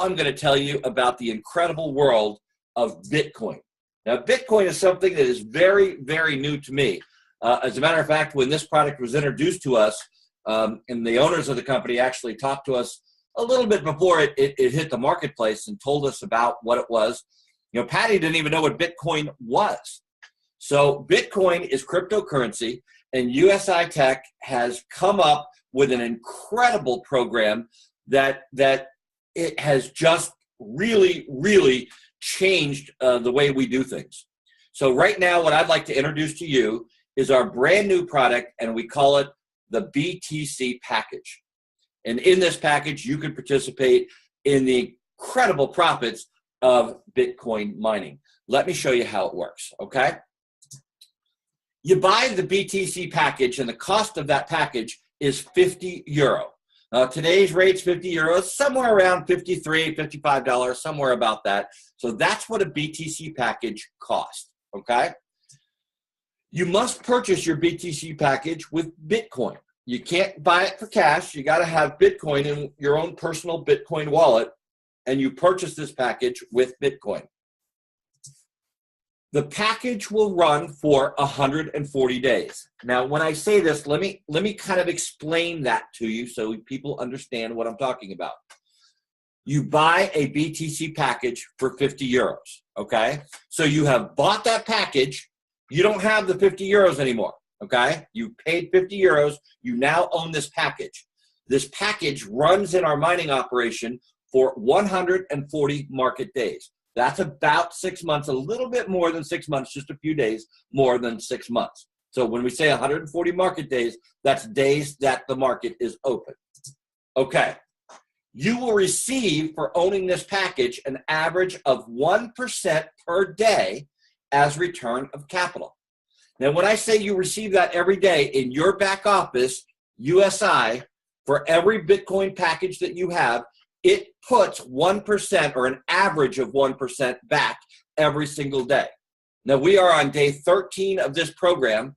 I'm going to tell you about the incredible world of Bitcoin. Now, Bitcoin is something that is very, very new to me. As a matter of fact, when this product was introduced to us, and the owners of the company actually talked to us a little bit before it hit the marketplace and told us about what it was. You know, Patty didn't even know what Bitcoin was. So Bitcoin is cryptocurrency, and usi-tech has come up with an incredible program that it has just really, really changed the way we do things. So right now, what I'd like to introduce to you is our brand new product, and we call it the BTC package. And in this package, you can participate in the incredible profits of Bitcoin mining. Let me show you how it works, okay? You buy the BTC package, and the cost of that package is 50 euro. Today's rate's 50 euros, somewhere around $53, $55, somewhere about that. So that's what a BTC package costs, okay? You must purchase your BTC package with Bitcoin. You can't buy it for cash. You got to have Bitcoin in your own personal Bitcoin wallet, and you purchase this package with Bitcoin. The package will run for 140 days. Now, when I say this, let me kind of explain that to you so people understand what I'm talking about. You buy a BTC package for 50 euros, okay? So you have bought that package. You don't have the 50 euros anymore, okay? You paid 50 euros. You now own this package. This package runs in our mining operation for 140 market days. That's about 6 months, a little bit more than 6 months, just a few days more than 6 months. So when we say 140 market days, that's days that the market is open. Okay. You will receive for owning this package an average of 1% per day as return of capital. Now, when I say you receive that every day in your back office, USI, for every Bitcoin package that you have, it puts 1% or an average of 1% back every single day. Now, we are on day 13 of this program,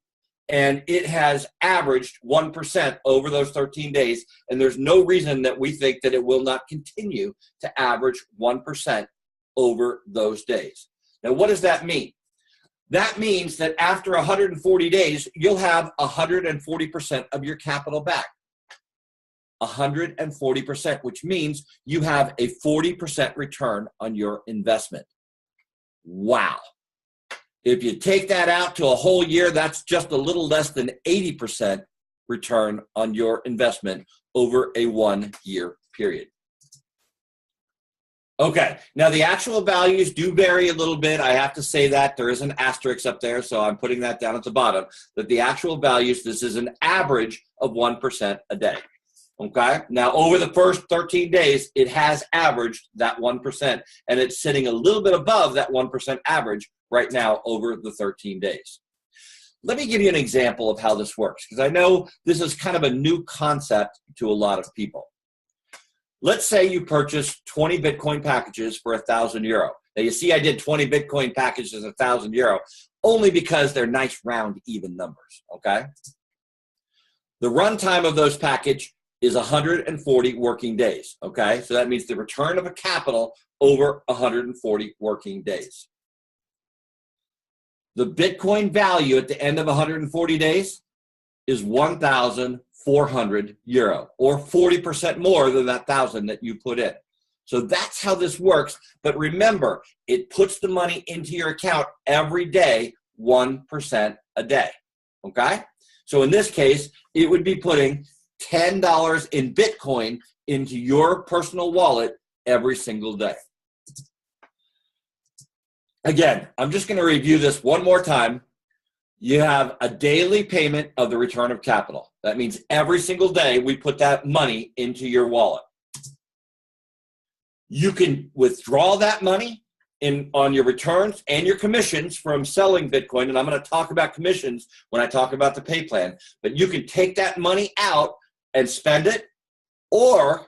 and it has averaged 1% over those 13 days, and there's no reason that we think that it will not continue to average 1% over those days. Now, what does that mean? That means that after 140 days, you'll have 140% of your capital back. 140%, which means you have a 40% return on your investment. Wow. If you take that out to a whole year, that's just a little less than 80% return on your investment over a 1 year period. Okay, now the actual values do vary a little bit. I have to say that there is an asterisk up there, so I'm putting that down at the bottom, that the actual values, this is an average of 1% a day. Okay, now over the first 13 days, it has averaged that 1%, and it's sitting a little bit above that 1% average right now over the 13 days. Let me give you an example of how this works, because I know this is kind of a new concept to a lot of people. Let's say you purchase 20 Bitcoin packages for 1,000 euro. Now you see I did 20 Bitcoin packages 1,000 euro only because they're nice round even numbers, okay? The runtime of those packages is 140 working days, okay? So that means the return of a capital over 140 working days. The Bitcoin value at the end of 140 days is 1,400 euro, or 40% more than that 1,000 that you put in. So that's how this works. But remember, it puts the money into your account every day, 1% a day, okay? So in this case, it would be putting $10 in Bitcoin into your personal wallet every single day. Again, I'm just going to review this one more time. You have a daily payment of the return of capital. That means every single day we put that money into your wallet. You can withdraw that money on your returns and your commissions from selling Bitcoin, and I'm going to talk about commissions when I talk about the pay plan, but you can take that money out and spend it, or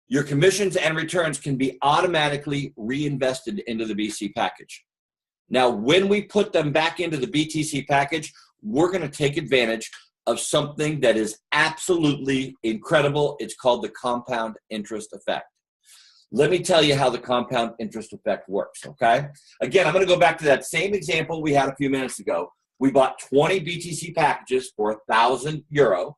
your commissions and returns can be automatically reinvested into the BC package. Now, when we put them back into the BTC package, we're going to take advantage of something that is absolutely incredible. It's called the compound interest effect. Let me tell you how the compound interest effect works, okay? Again, I'm going to go back to that same example we had a few minutes ago. We bought 20 BTC packages for €1,000.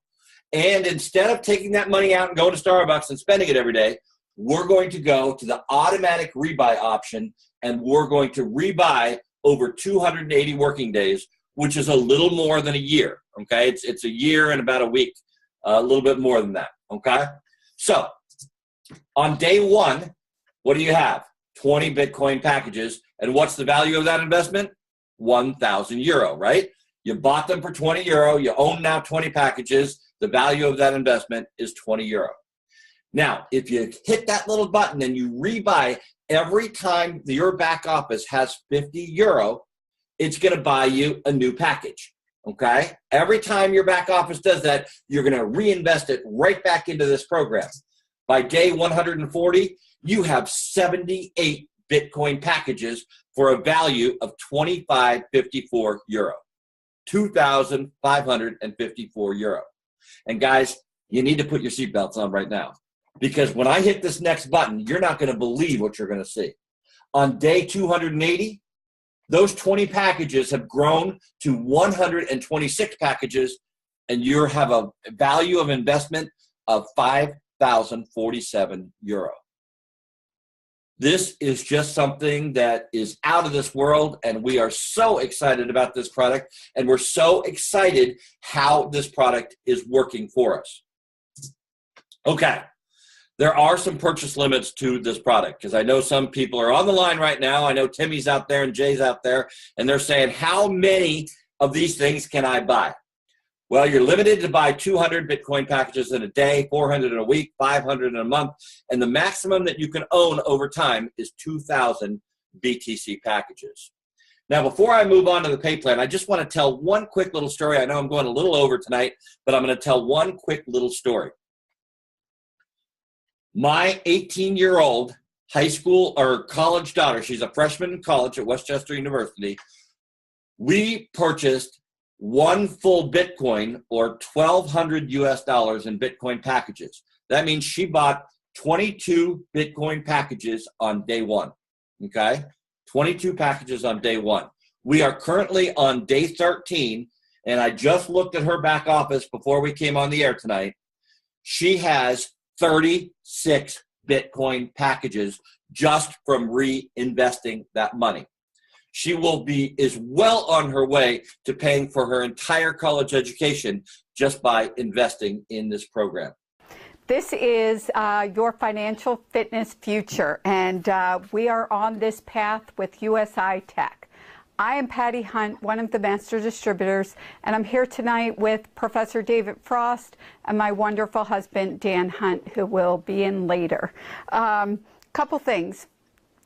And instead of taking that money out and going to Starbucks and spending it every day, we're going to go to the automatic rebuy option, and we're going to rebuy over 280 working days, which is a little more than a year, okay? It's a year and about a week, a little bit more than that, okay? So on day one, what do you have? 20 Bitcoin packages. And what's the value of that investment? €1,000, right? You bought them for €20. You own now 20 packages. The value of that investment is €20. Now, if you hit that little button and you rebuy every time your back office has €50, it's going to buy you a new package, okay? Every time your back office does that, you're going to reinvest it right back into this program. By day 140, you have 78 Bitcoin packages for a value of €25.54, €2,554. And guys, you need to put your seatbelts on right now, because when I hit this next button, you're not going to believe what you're going to see. On day 280, those 20 packages have grown to 126 packages, and you have a value of investment of €5,047. This is just something that is out of this world, and we are so excited about this product, and we're so excited how this product is working for us. Okay, there are some purchase limits to this product, because I know some people are on the line right now. I know Timmy's out there and Jay's out there, and they're saying, how many of these things can I buy? Well, you're limited to buy 200 Bitcoin packages in a day, 400 in a week, 500 in a month, and the maximum that you can own over time is 2,000 BTC packages. Now, before I move on to the pay plan, I just want to tell one quick little story. I know I'm going a little over tonight, but I'm going to tell one quick little story. My 18-year-old high school or college daughter, she's a freshman in college at Westchester University, we purchased one full Bitcoin, or $1,200 in Bitcoin packages. That means she bought 22 Bitcoin packages on day one, okay? 22 packages on day one. We are currently on day 13, and I just looked at her back office before we came on the air tonight. She has 36 Bitcoin packages just from reinvesting that money. She is well on her way to paying for her entire college education just by investing in this program. This is your financial fitness future, and we are on this path with usi-tech. I am Patty Hunt, one of the master distributors, and I'm here tonight with Professor David Frost and my wonderful husband, Dan Hunt, who will be in later. Couple things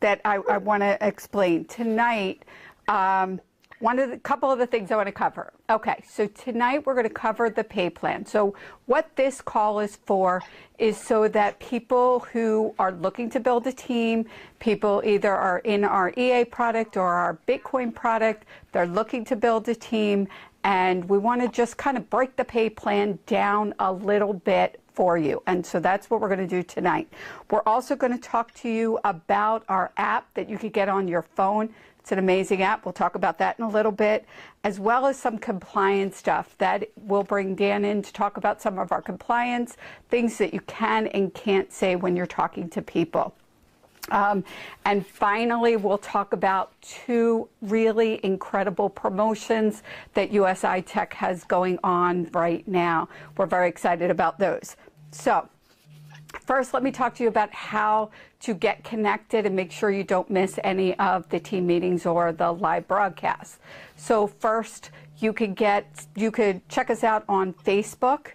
that I want to explain tonight. Couple of the things I want to cover. Okay, so tonight we're going to cover the pay plan. So what this call is for is so that people who are looking to build a team, people either are in our EA product or our Bitcoin product, they're looking to build a team, and we want to just kind of break the pay plan down a little bit for you. And so that's what we're going to do tonight. We're also going to talk to you about our app that you could get on your phone. It's an amazing app. We'll talk about that in a little bit, as well as some compliance stuff that we'll bring Dan in to talk about some of our compliance, things that you can and can't say when you're talking to people. And finally, we'll talk about two really incredible promotions that usi-tech has going on right now. We're very excited about those. So first, let me talk to you about how to get connected and make sure you don't miss any of the team meetings or the live broadcasts. So first, you could check us out on Facebook,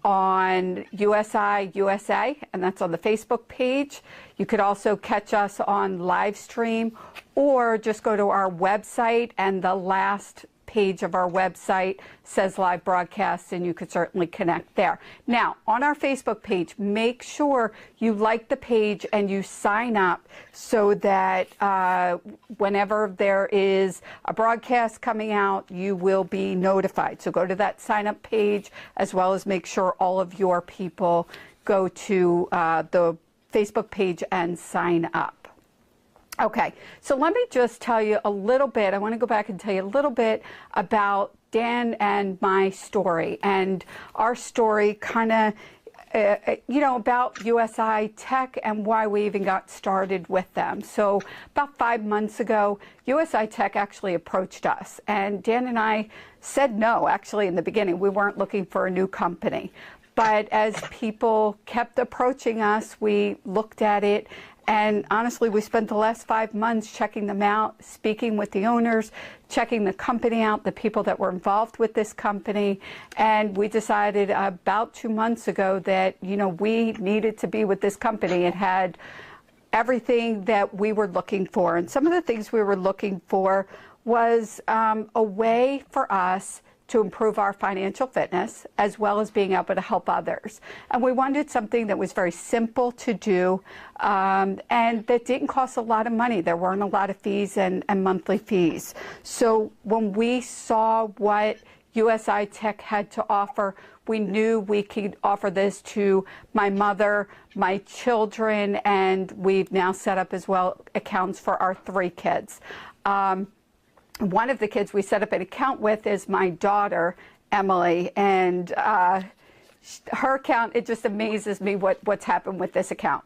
on USI USA, and that's on the Facebook page. You could also catch us on live stream, or just go to our website, and the last page of our website says live broadcast, and you could certainly connect there. Now, on our Facebook page, make sure you like the page and you sign up so that whenever there is a broadcast coming out, you will be notified. So go to that sign up page, as well as make sure all of your people go to the Facebook page and sign up. Okay, so let me just tell you a little bit. I want to go back and tell you a little bit about Dan and my story, and our story kind of, about usi-tech and why we even got started with them. So about 5 months ago, usi-tech actually approached us, and Dan and I said no. Actually, in the beginning, we weren't looking for a new company. But as people kept approaching us, we looked at it. And honestly, we spent the last 5 months checking them out, speaking with the owners, checking the company out, the people that were involved with this company. And we decided about 2 months ago that, we needed to be with this company. It had everything that we were looking for. And some of the things we were looking for was a way for us to improve our financial fitness, as well as being able to help others. And we wanted something that was very simple to do, and that didn't cost a lot of money. There weren't a lot of fees and monthly fees. So when we saw what usi-tech had to offer, we knew we could offer this to my mother, my children, and we've now set up as well accounts for our 3 kids. One of the kids we set up an account with is my daughter, Emily, and her account, it just amazes me what's happened with this account.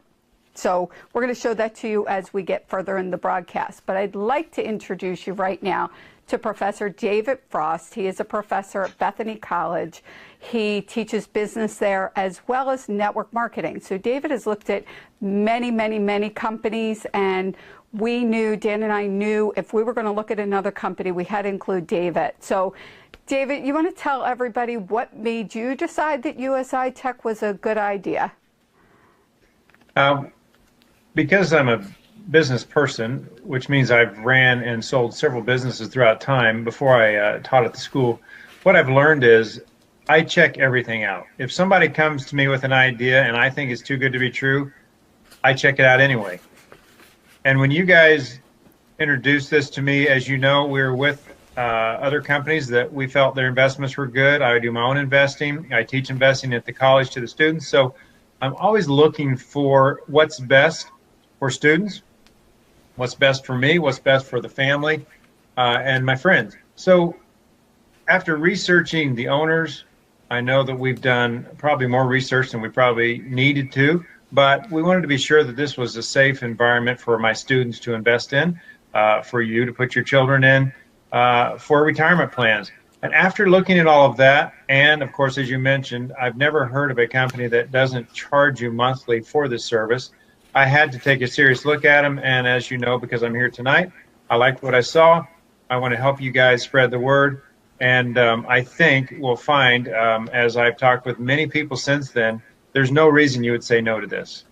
So we're going to show that to you as we get further in the broadcast. But I'd like to introduce you right now to Professor David Frost. He is a professor at Bethany College. He teaches business there as well as network marketing. So David has looked at many, many, many companies, and we knew, Dan and I knew, if we were going to look at another company, we had to include David. So David, you want to tell everybody what made you decide that usi-tech was a good idea? Because I'm a business person, which means I've ran and sold several businesses throughout time before I taught at the school, what I've learned is I check everything out. If somebody comes to me with an idea and I think it's too good to be true, I check it out anyway. And when you guys introduced this to me, as you know, we were with other companies that we felt their investments were good. I do my own investing. I teach investing at the college to the students. So I'm always looking for what's best for students, what's best for me, what's best for the family, and my friends. So after researching the owners, I know that we've done probably more research than we probably needed to, but we wanted to be sure that this was a safe environment for my students to invest in, for you to put your children in, for retirement plans. And after looking at all of that, and of course, as you mentioned, I've never heard of a company that doesn't charge you monthly for this service. I had to take a serious look at them, and as you know, because I'm here tonight, I liked what I saw. I want to help you guys spread the word, and I think we'll find, as I've talked with many people since then, there's no reason you would say no to this.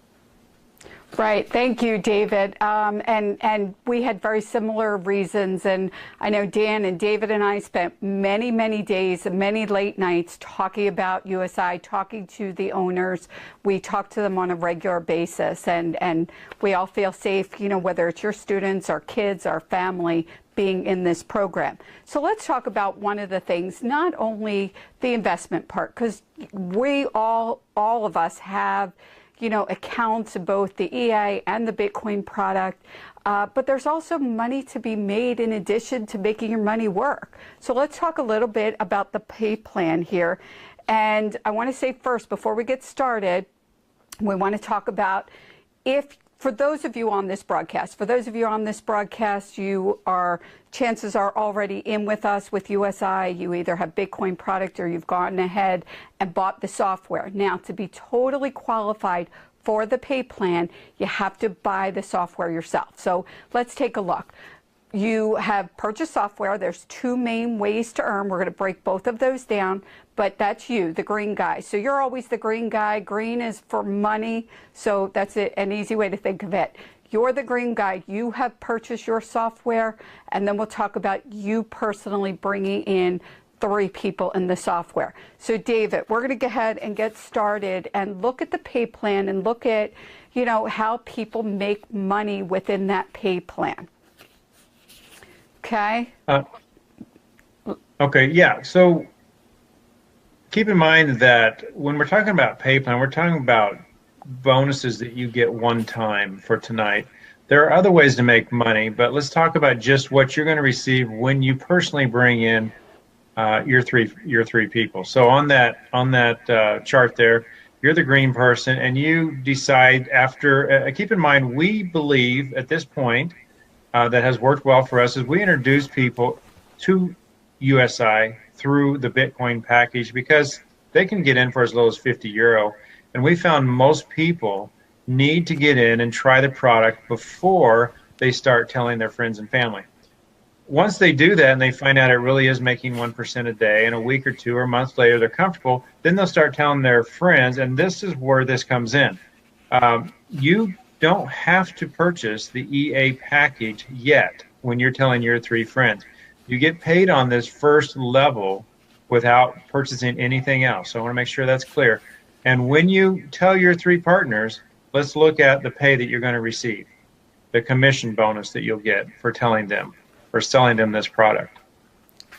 Right. Thank you, David. And we had very similar reasons. And I know Dan and David and I spent many, many days and many late nights talking about USI, talking to the owners. We talk to them on a regular basis, and we all feel safe, whether it's your students, our kids, our family, being in this program. So let's talk about one of the things, not only the investment part, because we all of us have accounts of both the EA and the Bitcoin product, but there's also money to be made in addition to making your money work. So let's talk a little bit about the pay plan here. And I want to say first, before we get started, we want to talk about for those of you on this broadcast, chances are already in with us with USI. You either have Bitcoin product or you've gone ahead and bought the software. Now, to be totally qualified for the pay plan, you have to buy the software yourself. So let's take a look. You have purchased software. There's 2 main ways to earn. We're going to break both of those down, but that's you, the green guy. So you're always the green guy. Green is for money, so that's an easy way to think of it. You're the green guy. You have purchased your software, and then we'll talk about you personally bringing in 3 people in the software. So David, we're going to go ahead and get started and look at the pay plan and look at, how people make money within that pay plan. Okay. Okay, yeah. So keep in mind that when we're talking about pay plan, we're talking about bonuses that you get one time for tonight. There are other ways to make money, but let's talk about just what you're going to receive when you personally bring in your three people. So on that chart there, you're the green person, and you decide after. Keep in mind, we believe at this point that has worked well for us is we introduce people to USI through the Bitcoin package because they can get in for as low as €50. And we found most people need to get in and try the product before they start telling their friends and family. Once they do that and they find out it really is making 1% a day, and a week or two or months later they're comfortable, then they'll start telling their friends, and this is where this comes in. You don't have to purchase the EA package yet when you're telling your three friends. You get paid on this first level without purchasing anything else. So I want to make sure that's clear. And when you tell your three partners, let's look at the pay that you're going to receive, the commission bonus that you'll get for telling them or selling them this product.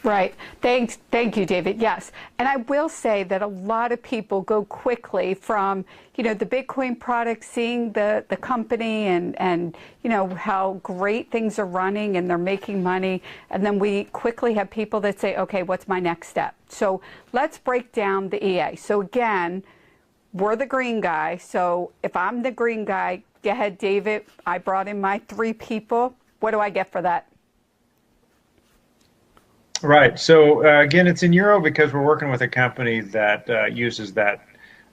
Right. Thank you, David. Yes. And I will say that a lot of people go quickly from, the Bitcoin product, seeing the company and how great things are running and they're making money. And then we quickly have people that say, okay, what's my next step? So let's break down the EA. So again, we're the green guy. So if I'm the green guy, go ahead, David. I brought in my three people. What do I get for that? Right. So again, it's in euro because we're working with a company that uses that.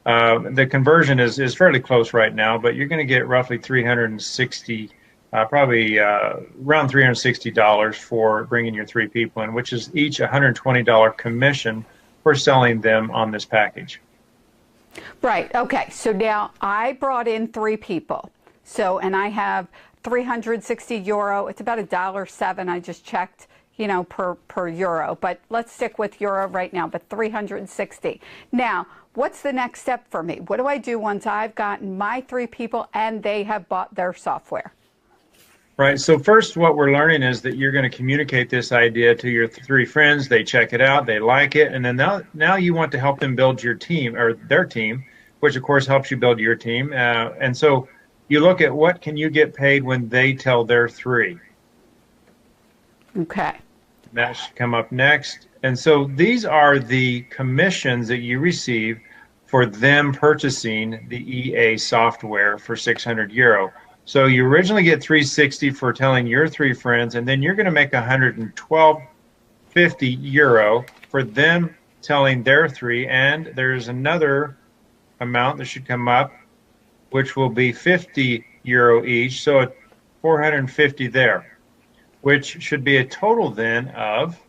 The conversion is fairly close right now, but you're going to get roughly 360, probably around $360 for bringing your three people in, which is each $120 commission for selling them on this package. Right. Okay. So now I brought in three people. So, and I have €360. It's about $1.07. I just checked, per euro. But let's stick with euro right now, but 360. Now, what's the next step for me? What do I do once I've gotten my three people and they have bought their software? Right. So first, what we're learning is that you're going to communicate this idea to your three friends. They check it out, they like it, and then now you want to help them build your team or their team, which of course helps you build your team. And so you look at what can you get paid when they tell their three. Okay. That should come up next. And so these are the commissions that you receive for them purchasing the EA software for €600. So you originally get 360 for telling your three friends, and then you're going to make €112.50 for them telling their three, and there's another amount that should come up, which will be €50 each, so 450 there, which should be a total then of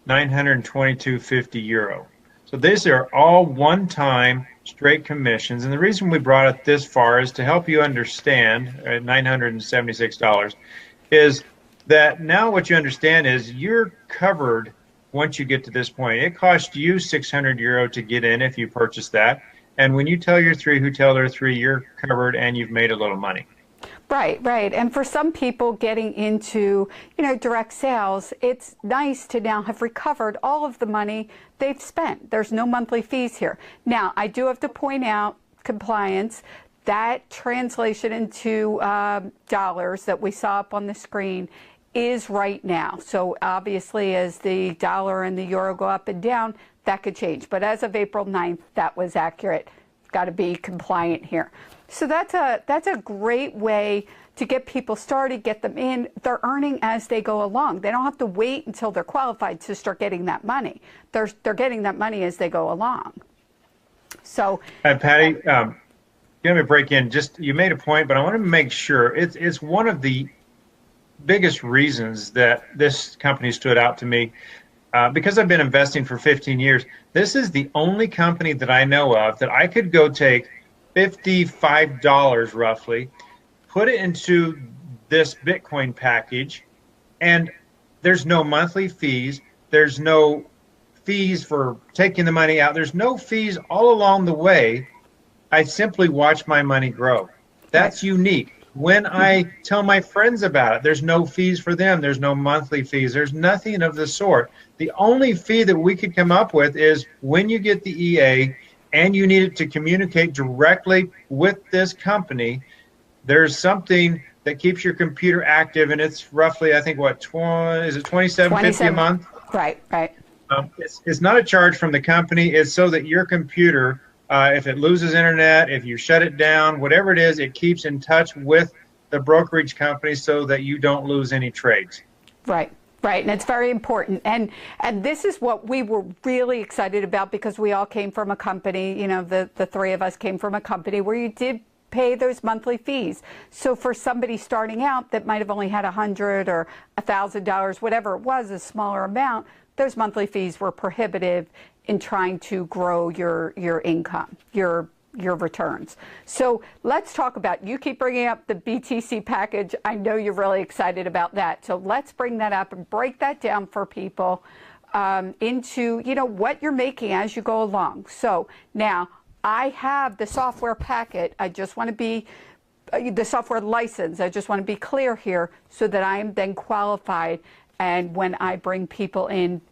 €922.50. So these are all one-time straight commissions, and the reason we brought it this far is to help you understand, at $976, is that now what you understand is you're covered once you get to this point. It cost you €600 to get in if you purchase that, and when you tell your three who tell their three, you're covered and you've made a little money. Right, right. And for some people getting into, direct sales, it's nice to now have recovered all of the money they've spent. There's no monthly fees here. Now, I do have to point out compliance. That translation into dollars that we saw up on the screen is right now. So obviously as the dollar and the euro go up and down, that could change. But as of April 9th, that was accurate. Got to be compliant here. So that's a great way to get people started, get them in. They're earning as they go along. They don't have to wait until they're qualified to start getting that money. They're getting that money as they go along. So, Patty, let me break in. Just you made a point, but I want to make sure it's one of the biggest reasons that this company stood out to me. Because I've been investing for 15 years, this is the only company that I know of that I could go take $55 roughly, put it into this Bitcoin package, and there's no monthly fees. There's no fees for taking the money out. There's no fees all along the way. I simply watch my money grow. That's unique. When I tell my friends about it, there's no fees for them. There's no monthly fees. There's nothing of the sort. The only fee that we could come up with is when you get the EA, and you need it to communicate directly with this company, there's something that keeps your computer active, and it's roughly, I think, what, is it $27.50 a month? Right, right. It's not a charge from the company. It's so that your computer, if it loses internet, if you shut it down, whatever it is, it keeps in touch with the brokerage company so that you don't lose any trades. Right. Right, and it's very important. And this is what we were really excited about, because we all came from a company, you know, the three of us came from a company where you did pay those monthly fees. So for somebody starting out that might have only had $100 or $1,000, whatever it was, a smaller amount, those monthly fees were prohibitive in trying to grow your income, your returns. So let's talk about, you keep bringing up the BTC package. I know you're really excited about that. So let's bring that up and break that down for people into, you know, what you're making as you go along. So now I have the software packet. I just want to be, the software license, I just want to be clear here so that I am then qualified, and when I bring people in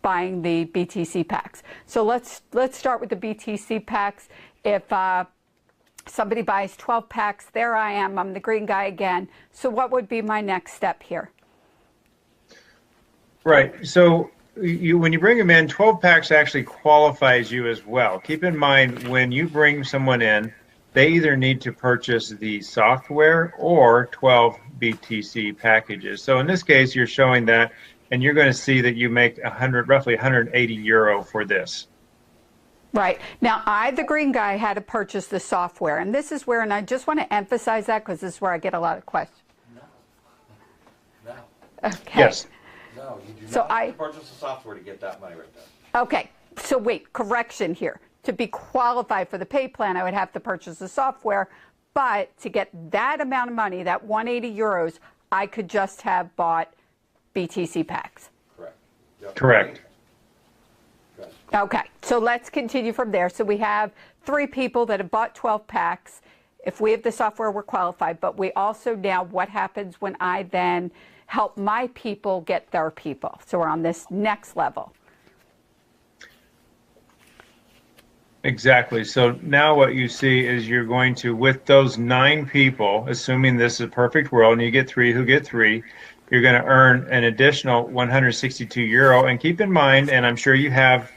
buying the BTC packs. So let's start with the BTC packs. If somebody buys 12 packs, there I am. I'm the green guy again. So what would be my next step here? Right. So when you bring them in, 12 packs actually qualifies you as well. Keep in mind, when you bring someone in, they either need to purchase the software or 12 BTC packages. So in this case, you're showing that, and you're going to see that you make roughly 180 euro for this. Right. Now, I, the green guy, had to purchase the software. And this is where, and I just want to emphasize that because this is where I get a lot of questions. No. Okay. Yes. No, you do not have to purchase the software to get that money right there. Okay. So wait, correction here. To be qualified for the pay plan, I would have to purchase the software. But to get that amount of money, that 180 euros, I could just have bought BTC packs. Correct. Yep. Correct. Okay, so let's continue from there. So we have 3 people that have bought 12 packs. If we have the software, we're qualified. But we also now, what happens when I then help my people get their people? So we're on this next level. Exactly. So now what you see is you're going to, with those 9 people, assuming this is a perfect world, and you get 3 who get 3, you're going to earn an additional 162 euro. And keep in mind, and I'm sure you have,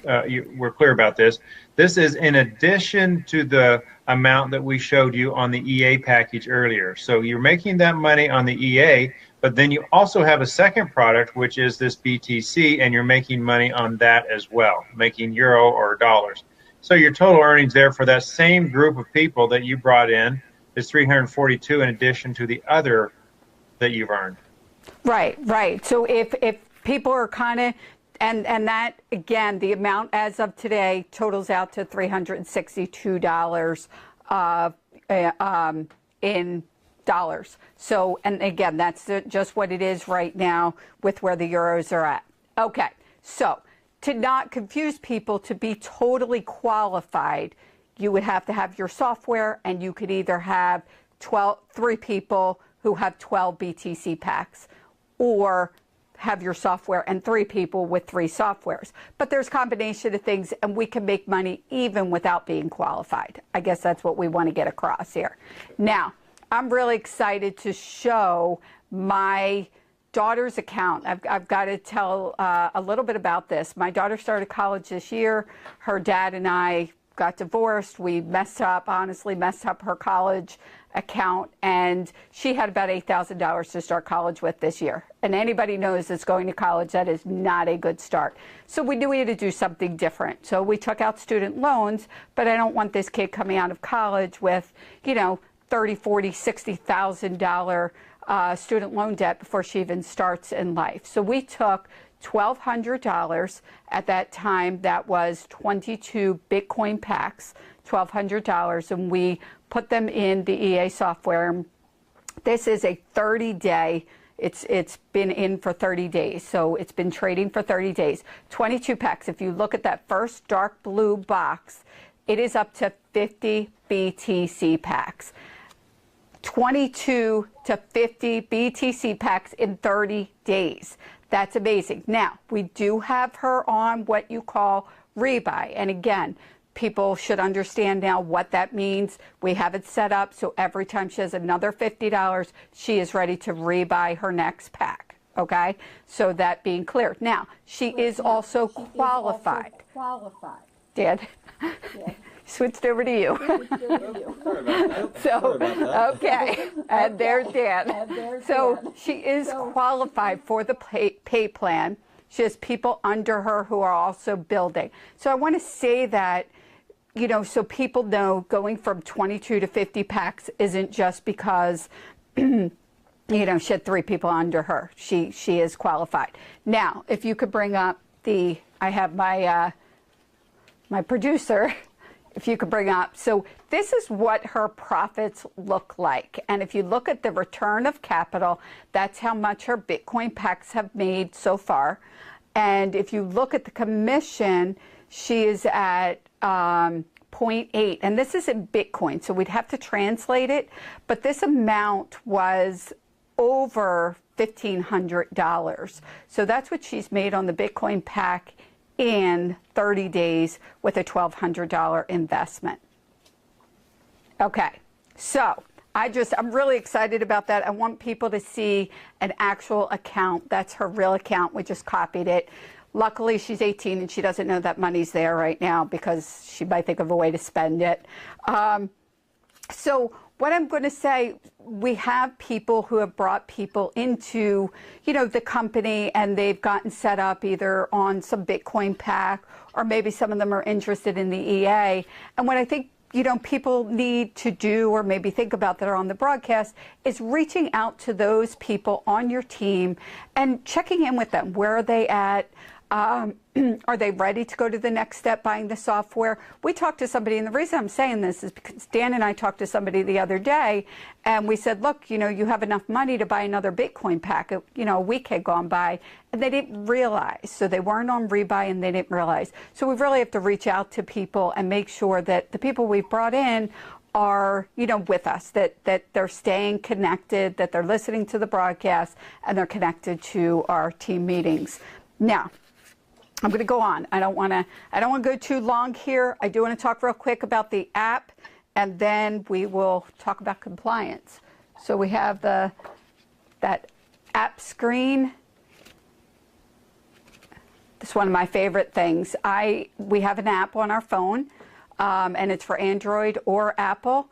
we're clear about this, this is in addition to the amount that we showed you on the EA package earlier. So you're making that money on the EA, but then you also have a second product, which is this BTC, and you're making money on that as well, making euro or dollars. So your total earnings there for that same group of people that you brought in is 342 in addition to the other that you've earned. Right, right. So if people are kind of, and that, again, the amount as of today totals out to $362 in dollars. So, and again, that's just what it is right now with where the euros are at. Okay, so to not confuse people, to be totally qualified, you would have to have your software, and you could either have 3 people who have 12 BTC packs, or have your software and 3 people with 3 softwares. But there's a combination of things, and we can make money even without being qualified. I guess that's what we want to get across here. Now, I'm really excited to show my daughter's account. I've got to tell a little bit about this. My daughter started college this year. Her dad and I got divorced. We honestly messed up her college account, and she had about $8,000 to start college with this year. And anybody knows that's going to college, that is not a good start. So we knew we had to do something different. So we took out student loans, but I don't want this kid coming out of college with, you know, $30,000, $40,000, $60,000 student loan debt before she even starts in life. So we took $1,200 at that time. That was 22 Bitcoin packs, $1,200, and we put them in the EA software. This is a 30-day, it's been in for 30 days, so it's been trading for 30 days. 22 packs. If you look at that first dark blue box, it is up to 50 BTC packs. 22 to 50 BTC packs in 30 days. That's amazing. Now, we do have her on what you call rebuy. And again, people should understand now what that means. We have it set up so every time she has another $50, she is ready to rebuy her next pack. Okay, so that being clear. Now, she is also qualified. Dan, switched over to you. So, okay, and there's Dan. So she is qualified for the pay plan. She has people under her who are also building. So I want to say that, you know, so people know going from 22 to 50 packs isn't just because you know, she had 3 people under her. She is qualified. Now, if you could bring up I have my my producer, if you could bring up, so this is what her profits look like. And if you look at the return of capital, that's how much her Bitcoin packs have made so far. And if you look at the commission, she is at 0.8, and this is in Bitcoin, so we'd have to translate it, but this amount was over $1,500. So that's what she's made on the Bitcoin pack in 30 days with a $1,200 investment. Okay, so I'm really excited about that. I want people to see an actual account. That's her real account. We just copied it. Luckily, she's 18 and she doesn't know that money's there right now because she might think of a way to spend it. So what I'm going to say, we have people who have brought people into, you know, the company, and they've gotten set up either on some Bitcoin pack, or maybe some of them are interested in the EA. And what I think, you know, people need to do, or maybe think about that are on the broadcast, is reaching out to those people on your team and checking in with them. Where are they at? Are they ready to go to the next step, buying the software? We talked to somebody, and the reason I'm saying this is because Dan and I talked to somebody the other day, and we said, look, you know, you have enough money to buy another Bitcoin pack. You know, a week had gone by, and they didn't realize. So they weren't on rebuy, and they didn't realize. So we really have to reach out to people and make sure that the people we've brought in are, you know, with us, that they're staying connected, that they're listening to the broadcast, and they're connected to our team meetings. Now, I'm going to go on. I don't want to go too long here. I do want to talk real quick about the app, and then we will talk about compliance. So we have that app screen. It's one of my favorite things. We have an app on our phone, and it's for Android or Apple.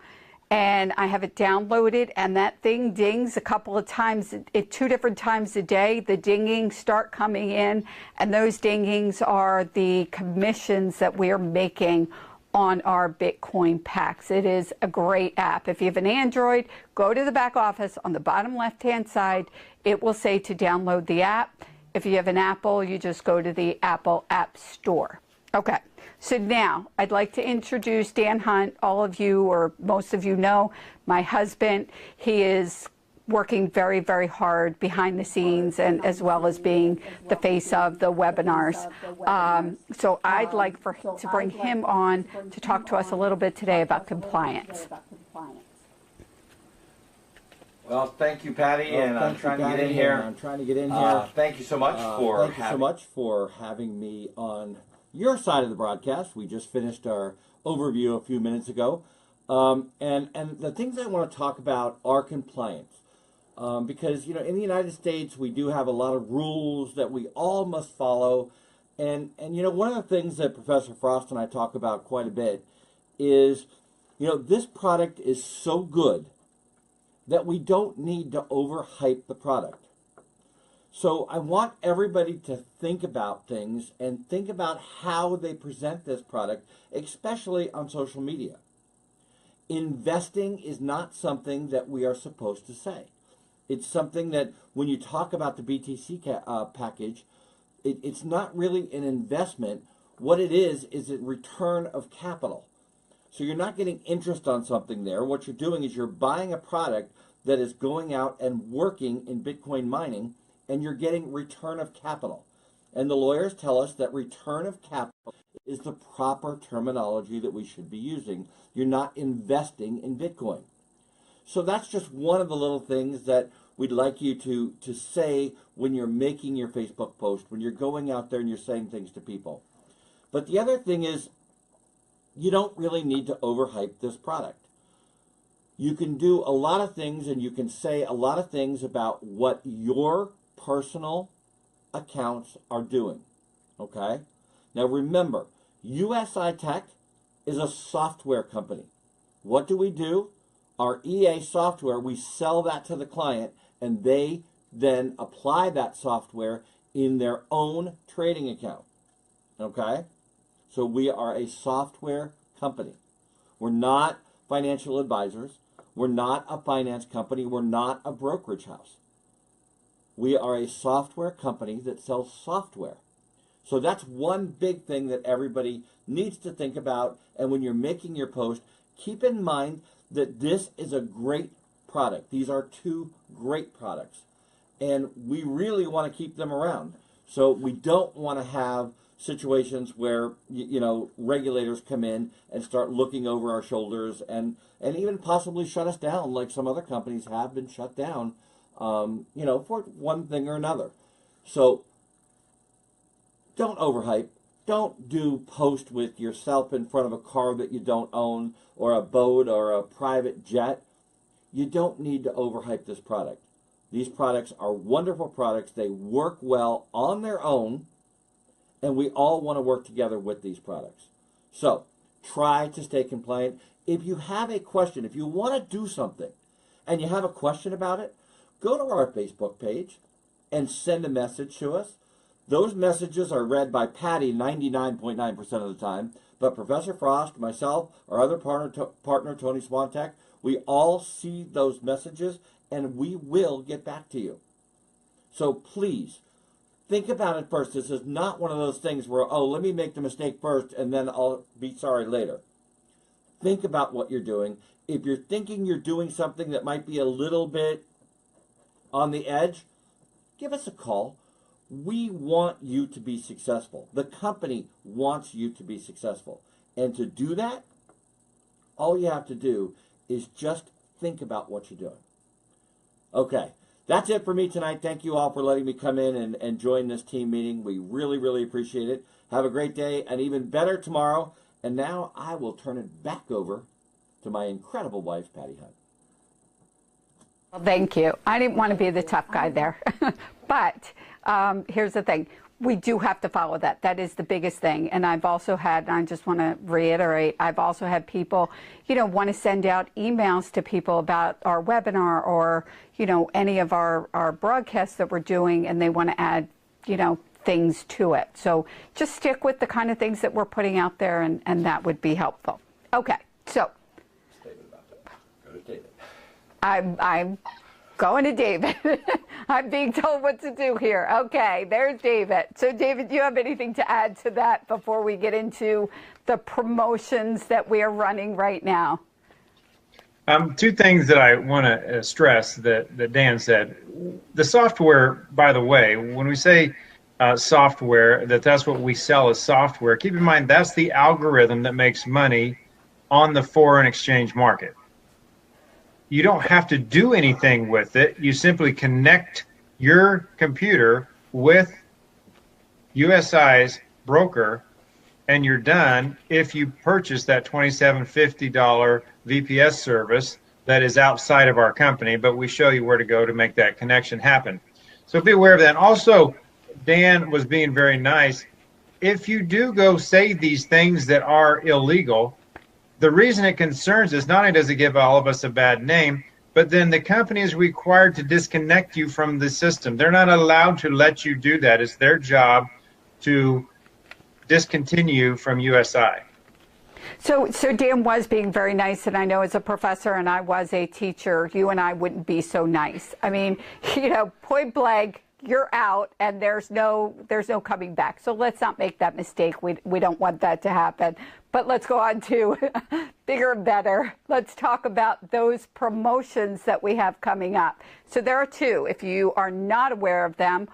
And I have it downloaded, and that thing dings a couple of times, at 2 different times a day. The dingings start coming in, and those dingings are the commissions that we are making on our Bitcoin packs. It is a great app. If you have an Android, go to the back office on the bottom left-hand side. It will say to download the app. If you have an Apple, you just go to the Apple App Store. Okay. So now I'd like to introduce Dan Hunt. All of you, or most of you, know my husband. He is working very, very hard behind the scenes, and as well as being the face of the webinars. So I'd like to bring him on to talk to us a little bit today about compliance. Well, thank you, Patty, and I'm trying to get in here. Thank you so much for having me on your side of the broadcast. We just finished our overview a few minutes ago, and the things I want to talk about are compliance, because, you know, in the United States we do have a lot of rules that we all must follow, and you know, one of the things that Professor Frost and I talk about quite a bit is, you know, this product is so good that we don't need to overhype the product. So I want everybody to think about things and think about how they present this product, especially on social media. Investing is not something that we are supposed to say. It's something that when you talk about the BTC package, it's not really an investment. What it is a return of capital. So you're not getting interest on something there. What you're doing is you're buying a product that is going out and working in Bitcoin mining, and you're getting return of capital. And the lawyers tell us that return of capital is the proper terminology that we should be using. You're not investing in Bitcoin. So that's just one of the little things that we'd like you to say when you're making your Facebook post, when you're going out there and you're saying things to people. But the other thing is, you don't really need to overhype this product. You can do a lot of things and you can say a lot of things about what your personal accounts are doing. Okay? Now remember, usi-tech is a software company. What do? Our EA software, we sell that to the client and they then apply that software in their own trading account. Okay? So we are a software company. We're not financial advisors. We're not a finance company. We're not a brokerage house. We are a software company that sells software. So that's one big thing that everybody needs to think about. And when you're making your post, keep in mind that this is a great product. These are two great products. And we really want to keep them around. So we don't want to have situations where regulators come in and start looking over our shoulders and even possibly shut us down, like some other companies have been shut down, for one thing or another. So don't overhype. Don't do post with yourself in front of a car that you don't own or a boat or a private jet. You don't need to overhype this product. These products are wonderful products. They work well on their own, and we all want to work together with these products. So try to stay compliant. If you have a question, if you want to do something and you have a question about it, go to our Facebook page and send a message to us. Those messages are read by Patty 99.9% of the time, but Professor Frost, myself, our other partner Tony Swantek, we all see those messages and we will get back to you. So please, think about it first. This is not one of those things where, let me make the mistake first and then I'll be sorry later. Think about what you're doing. If you're thinking you're doing something that might be a little bit on the edge, give us a call. We want you to be successful. The company wants you to be successful. And to do that, all you have to do is just think about what you're doing. Okay, that's it for me tonight. Thank you all for letting me come in and join this team meeting. We really, really appreciate it. Have a great day and even better tomorrow. And now I will turn it back over to my incredible wife, Patty Hunt. Well, thank you. I didn't want to be the tough guy there. But here's the thing. We do have to follow that. That is the biggest thing. And I've also had, and I just want to reiterate, I've also had people, want to send out emails to people about our webinar or, any of our broadcasts that we're doing, and they want to add, things to it. So just stick with the kind of things that we're putting out there, and that would be helpful. Okay, so. David about that. Go to David. I'm going to David. I'm being told what to do here. Okay, there's David. So David, do you have anything to add to that before we get into the promotions that we are running right now? Two things that I want to stress that Dan said. The software, by the way, when we say software, that's what we sell as software, keep in mind that's the algorithm that makes money on the foreign exchange market. You don't have to do anything with it. You simply connect your computer with USI's broker, and you're done if you purchase that $27.50 VPS service that is outside of our company, but we show you where to go to make that connection happen. So be aware of that. And also, Dan was being very nice. If you do go say these things that are illegal, the reason it concerns us, not only does it give all of us a bad name, but then the company is required to disconnect you from the system. They're not allowed to let you do that. It's their job to discontinue from USI. So Dan was being very nice, and I know as a professor and I was a teacher, you and I wouldn't be so nice. I mean, point blank, you're out and there's no coming back. So let's not make that mistake. We don't want that to happen. But let's go on to bigger and better. Let's talk about those promotions that we have coming up. So there are two. If you are not aware of them,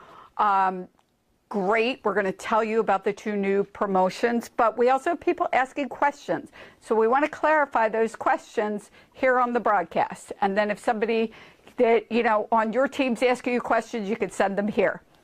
great. We're going to tell you about the two new promotions, but we also have people asking questions. So we want to clarify those questions here on the broadcast. And then if somebody that, on your team's asking you questions, you can send them here.